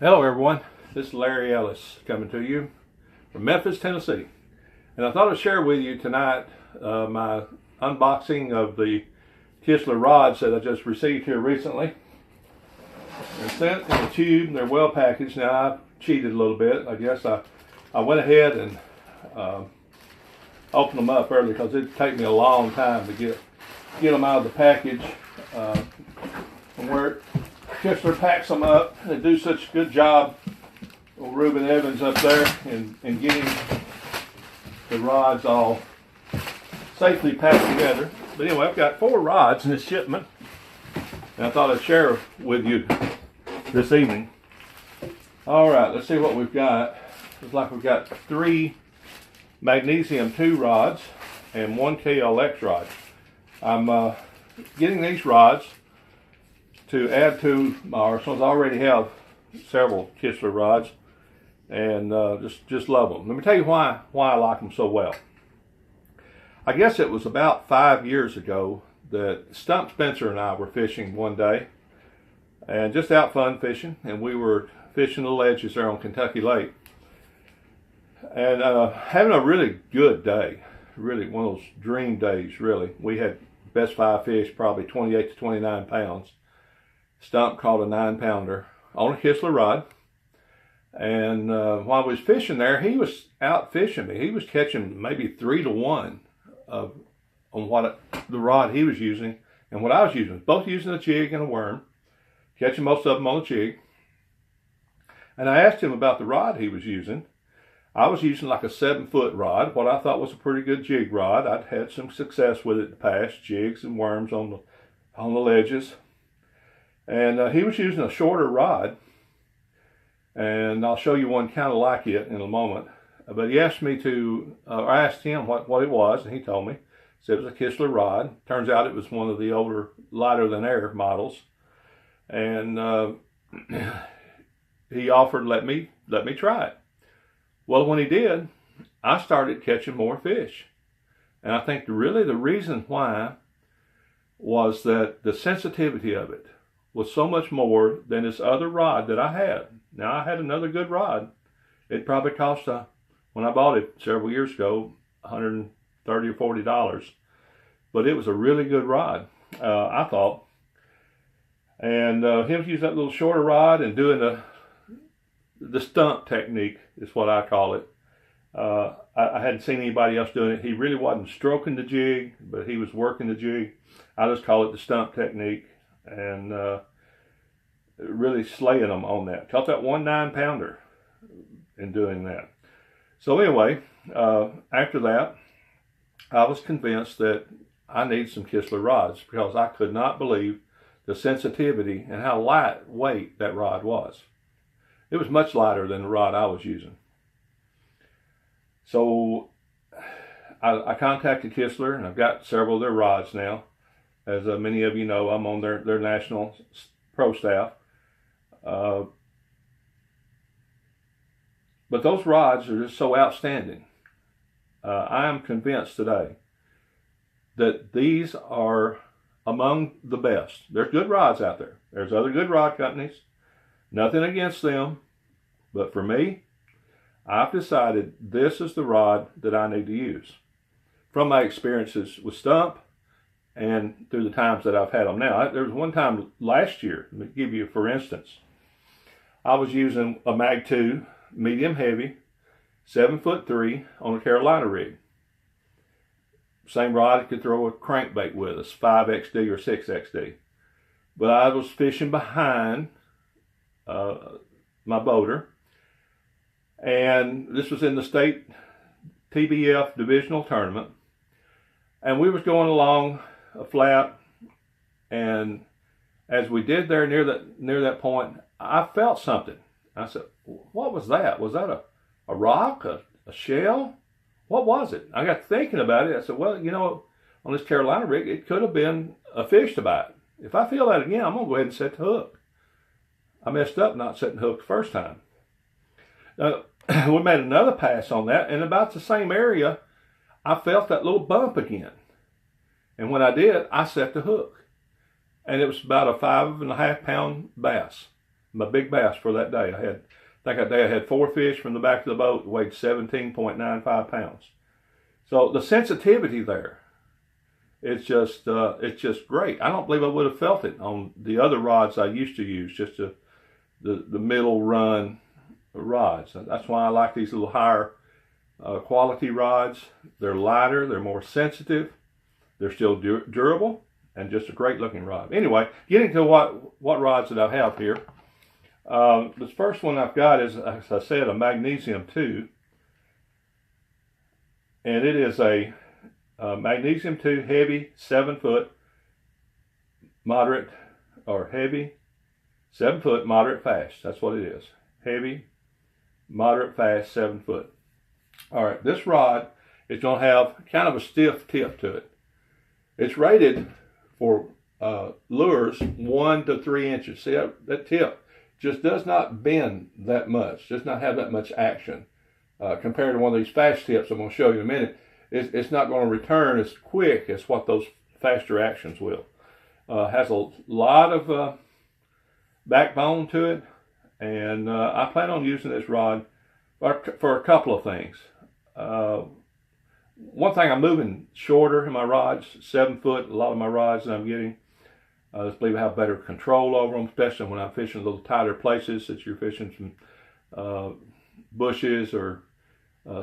Hello everyone, this is Larry Ellis coming to you from Memphis, Tennessee. And I thought I'd share with you tonight my unboxing of the Kistler Rods that I just received here recently. They're sent in a tube and they're well packaged. Now I cheated a little bit. I guess I went ahead and opened them up early because it'd take me a long time to get them out of the package. From where Kistler packs them up. They do such a good job, old Reuben Evans up there, in getting the rods all safely packed together. But anyway, I've got 4 rods in this shipment, and I thought I'd share with you this evening. All right, let's see what we've got. Looks like we've got 3 magnesium 2 rods and 1 KLX rod. I'm getting these rods to add to my arsenals. I already have several Kistler rods, and just love them. Let me tell you why I like them so well. I guess it was about 5 years ago that Stump Spencer and I were fishing one day, and just out fun fishing, and we were fishing the ledges there on Kentucky Lake, and having a really good day, really one of those dream days. Really, we had best 5 fish, probably 28 to 29 pounds. Stump caught a 9-pounder on a Kistler rod, and while I was fishing there, he was out fishing me. He was catching maybe 3 to 1 on the rod he was using and what I was using. Both using a jig and a worm, catching most of them on a jig. And I asked him about the rod he was using. I was using like a 7-foot rod, what I thought was a pretty good jig rod. I'd had some success with it in the past, jigs and worms on the ledges. And he was using a shorter rod, and I'll show you one kind of like it in a moment. But he asked me I asked him what it was, and he told me. He said it was a Kistler rod. Turns out it was one of the older, lighter than air models. And he offered to let me try it. Well, when he did, I started catching more fish. And I think really the reason why was that the sensitivity of it was so much more than this other rod that I had. Now, I had another good rod. It probably cost, when I bought it several years ago, $130 or $40. But it was a really good rod, I thought. And he was using that little shorter rod and doing the stump technique is what I call it. I hadn't seen anybody else doing it. He really wasn't stroking the jig, but he was working the jig. I just call it the stump technique. And really slaying them on that. Caught that 1 9-pounder in doing that. So anyway, after that, I was convinced that I need some Kistler rods because I could not believe the sensitivity and how lightweight that rod was. It was much lighter than the rod I was using. So I contacted Kistler, and I've got several of their rods now. As many of you know, I'm on their national pro staff. But those rods are just so outstanding. I am convinced today that these are among the best. There's good rods out there. There's other good rod companies. Nothing against them. But for me, I've decided this is the rod that I need to use. From my experiences with Stump, and through the times that I've had them now. There was one time last year, let me give you for instance, I was using a Mag 2 medium heavy 7'3" on a Carolina rig. Same rod I could throw a crankbait with us, 5XD or 6XD. But I was fishing behind my boater, and this was in the state TBF divisional tournament, and we was going along a flat, and as we did there near that point, I felt something. I said, what was that? Was that a rock, a shell? What was it? I got thinking about it. I said, well, you know, on this Carolina rig, it could have been a fish to bite. If I feel that again, I'm going to go ahead and set the hook. I messed up not setting the hook the first time. We made another pass on that, and about the same area, I felt that little bump again. And when I did, I set the hook. And it was about a 5.5-pound bass. my big bass for that day. I think that day I had 4 fish from the back of the boat that weighed 17.95 pounds. So the sensitivity there, it's just great. I don't believe I would have felt it on the other rods I used to use, just the middle run rods. That's why I like these little higher quality rods. They're lighter, they're more sensitive, they're still durable, and just a great looking rod. Anyway, getting to what rods that I have here. This first one I've got is, as I said, a magnesium 2. And it is a magnesium 2 heavy 7-foot moderate, or heavy 7-foot moderate fast. That's what it is. Heavy, moderate fast 7-foot. All right, this rod is going to have kind of a stiff tip to it. It's rated for lures 1 to 3 inches. See, that tip just does not bend that much, does not have that much action. Compared to one of these fast tips I'm going to show you in a minute, it's not going to return as quick as what those faster actions will. Has a lot of backbone to it, and I plan on using this rod for a couple of things. One thing, I'm moving shorter in my rods, 7 foot. A lot of my rods that I'm getting, I just believe I have better control over them, especially when I'm fishing a little tighter places that you're fishing some bushes or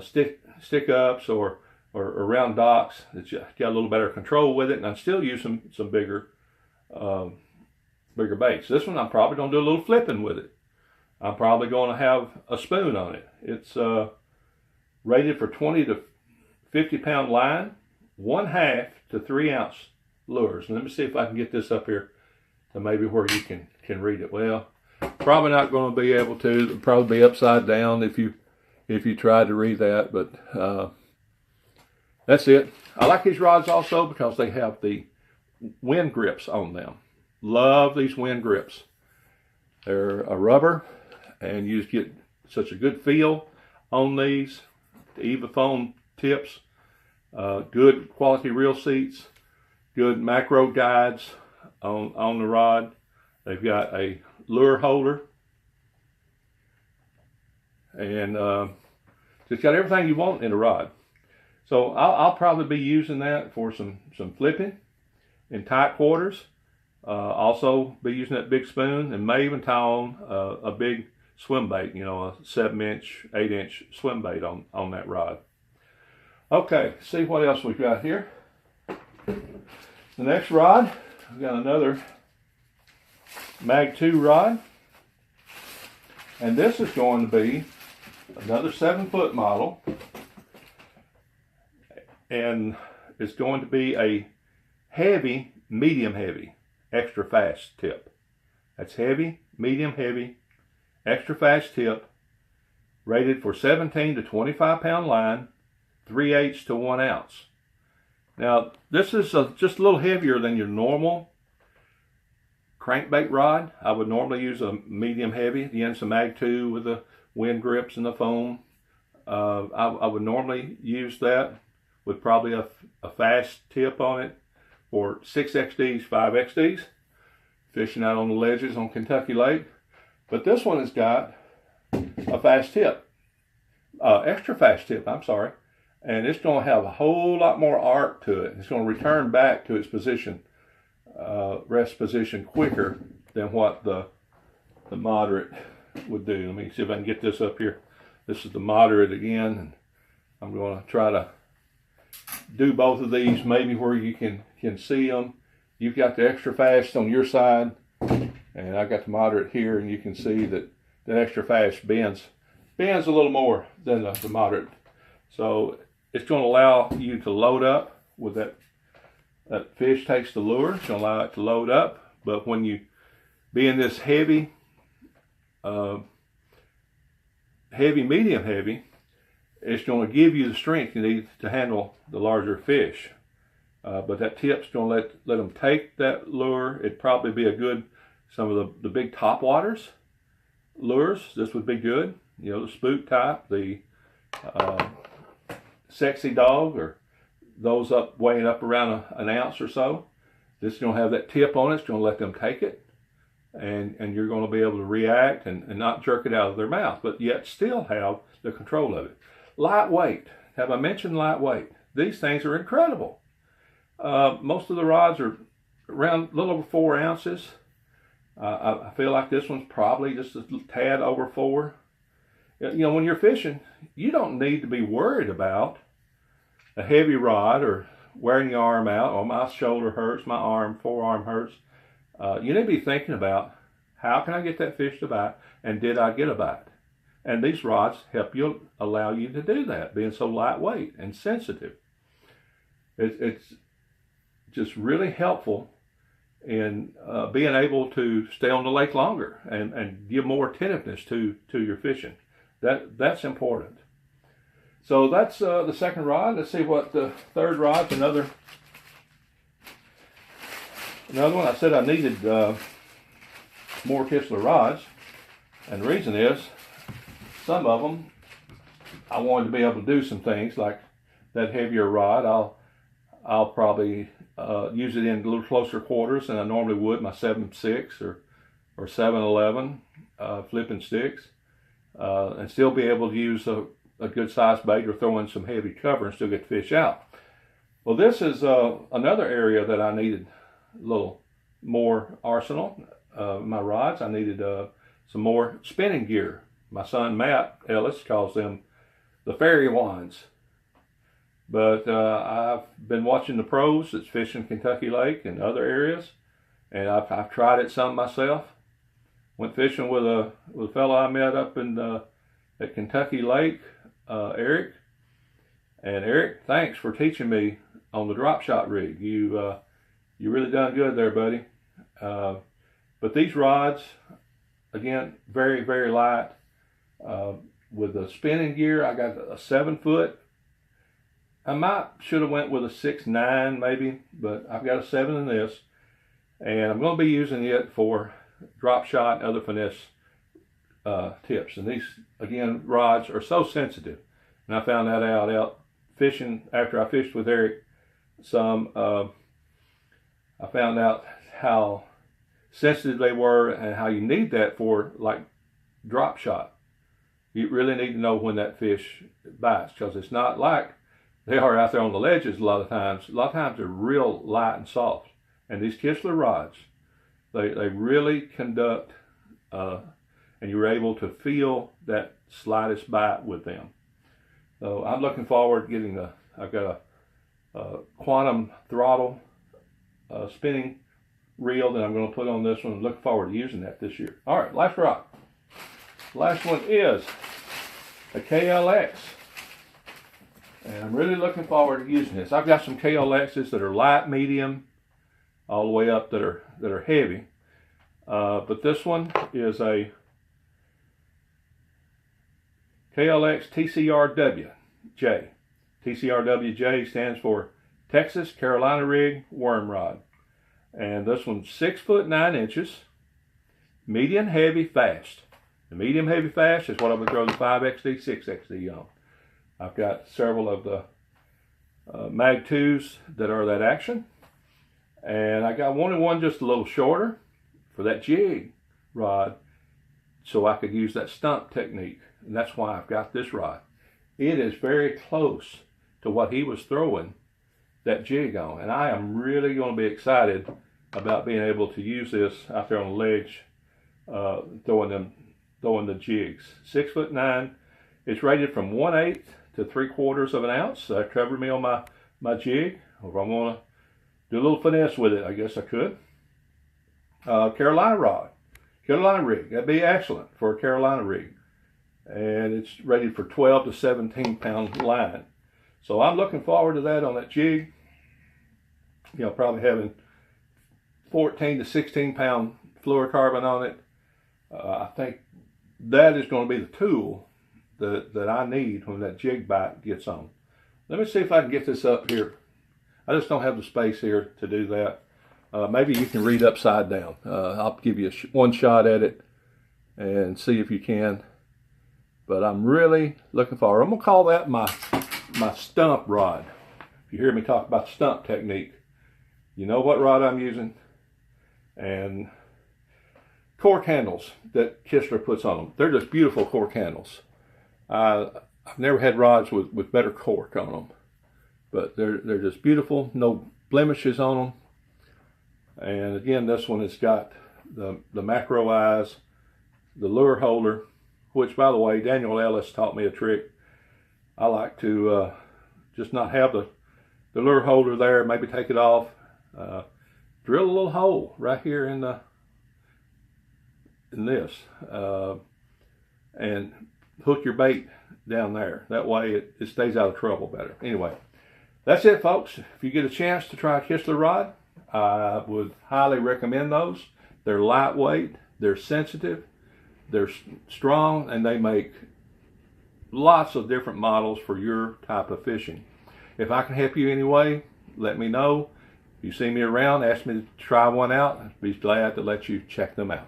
stick ups or around docks, that you got a little better control with it, and I'm still using some bigger baits. This one I'm probably going to do a little flipping with it. I'm probably going to have a spoon on it. It's rated for 20 to 50 pound line, 1/2 to 3 ounce lures. And let me see if I can get this up here to maybe where you can read it. Well, probably not going to be able to. It'll probably be upside down if you try to read that, but that's it. I like these rods also because they have the wind grips on them. Love these wind grips. They're a rubber, and you just get such a good feel on these. The EvaFoam tips, good quality reel seats, good macro guides on the rod. They've got a lure holder, and just got everything you want in a rod. So I'll probably be using that for some flipping in tight quarters. Also be using that big spoon, and may even tie on a big swim bait, a 7-inch, 8-inch swim bait on that rod. Okay, see what else we've got here. The next rod, we've got another Mag 2 rod, and this is going to be another 7-foot model, and it's going to be a heavy, medium heavy, extra fast tip. That's heavy, medium heavy, extra fast tip, rated for 17 to 25 pound line, 3/8 to 1 ounce. Now, this is just a little heavier than your normal crankbait rod. I would normally use a medium heavy, the Yensa Mag 2 with the wind grips and the foam. I would normally use that with probably a fast tip on it for 6XDs, 5XDs, fishing out on the ledges on Kentucky Lake. But this one has got a fast tip, extra fast tip, I'm sorry. And it's going to have a whole lot more arc to it. It's going to return back to its position, rest position quicker than what the moderate would do. Let me see if I can get this up here. This is the moderate again, and I'm going to try to do both of these maybe where you can see them. You've got the extra fast on your side, and I've got the moderate here, and you can see that the extra fast bends a little more than the moderate. So it's going to allow you to load up with that fish takes the lure. It's going to allow it to load up. But when you be in this heavy, medium heavy, it's going to give you the strength you need to handle the larger fish. But that tip's going to let them take that lure. It'd probably be a good, some of the big topwaters lures. This would be good. The spook type, the sexy dog, or those weighing up around an ounce or so. This is going to have that tip on it. It's going to let them take it. and you're going to be able to react and not jerk it out of their mouth, but yet still have the control of it. Lightweight. Have I mentioned lightweight? These things are incredible. Most of the rods are around a little over 4 ounces. I feel like this one's probably just a tad over 4. You know, when you're fishing, you don't need to be worried about a heavy rod or wearing your arm out, or my shoulder hurts, my forearm hurts. You need to be thinking about, how can I get that fish to bite, and did I get a bite? And these rods help you, allow you to do that, being so lightweight and sensitive. It's just really helpful in being able to stay on the lake longer and give more attentiveness to your fishing. That's important. So that's the second rod. Let's see what the third rod's. Another one. I said I needed more Kistler rods, and the reason is, some of them I wanted to be able to do some things like that heavier rod. I'll probably use it in a little closer quarters than I normally would my 7.6 or 7.11 flipping sticks, and still be able to use a good sized bait or throw in some heavy cover and still get the fish out. Well, this is another area that I needed a little more arsenal. My rods, I needed some more spinning gear. My son Matt Ellis calls them the fairy wands. But I've been watching the pros that's fishing Kentucky Lake and other areas, and I've tried it some myself. Went fishing with a fellow I met up in at Kentucky Lake, Eric. And Eric, thanks for teaching me on the drop shot rig. You really done good there, buddy. But these rods, again, very, very light. With the spinning gear, I got a 7-foot. I should have went with a 6.9 maybe, but I've got a 7 in this, and I'm going to be using it for drop shot and other finesse tips. And these, again, rods are so sensitive, and I found that out fishing after I fished with Eric some. I found out how sensitive they were and how you need that for like drop shot. You really need to know when that fish bites, because it's not like they are out there on the ledges a lot of times. A lot of times they're real light and soft. And these Kistler rods, they really conduct, and you're able to feel that slightest bite with them. So I'm looking forward to getting I've got a quantum throttle spinning reel that I'm going to put on this one. I'm looking forward to using that this year. All right, last rod. Last one is a KLX. And I'm really looking forward to using this. I've got some KLXs that are light, medium, all the way up that are heavy. But this one is a KLX TCRWJ. TCRWJ stands for Texas Carolina Rig Worm Rod. And this one's 6 foot 9 inches, medium heavy fast. The medium heavy fast is what I'm going to throw the 5XD, 6XD on. I've got several of the Mag 2s that are that action. And I wanted one just a little shorter for that jig rod, so I could use that stump technique. And that's why I've got this rod. It is very close to what he was throwing that jig on. And I am really going to be excited about being able to use this out there on the ledge, throwing the jigs. 6 foot 9. It's rated from 1/8 to 3/4 of an ounce. That covered me on my jig. If I want to do a little finesse with it, I guess I could. Carolina rod, Carolina rig. That'd be excellent for a Carolina rig. And it's rated for 12 to 17 pound line. So I'm looking forward to that on that jig. You know, probably having 14 to 16 pound fluorocarbon on it. I think that is going to be the tool that I need when that jig bite gets on. Let me see if I can get this up here. I just don't have the space here to do that. Maybe you can read upside down. I'll give you one shot at it and see if you can. But I'm really looking forward. I'm going to call that my stump rod. If you hear me talk about stump technique, you know what rod I'm using. And cork handles that Kistler puts on them. They're just beautiful cork handles. I've never had rods with better cork on them, but they're just beautiful. No blemishes on them. And again, this one has got the macro eyes, the lure holder, which, by the way, Daniel Ellis taught me a trick. I like to just not have the lure holder there, maybe take it off, drill a little hole right here in this, and hook your bait down there. That way it stays out of trouble better. Anyway, that's it, folks. If you get a chance to try a Kistler rod, I would highly recommend those. They're lightweight, they're sensitive, they're strong, and they make lots of different models for your type of fishing. If I can help you anyway, let me know. If you see me around, ask me to try one out. I'd be glad to let you check them out.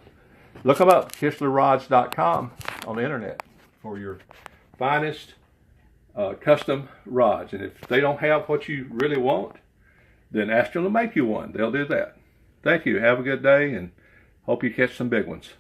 Look them up, KistlerRods.com on the internet for your finest custom rods. And if they don't have what you really want, then ask them to make you one. They'll do that. Thank you. Have a good day, and hope you catch some big ones.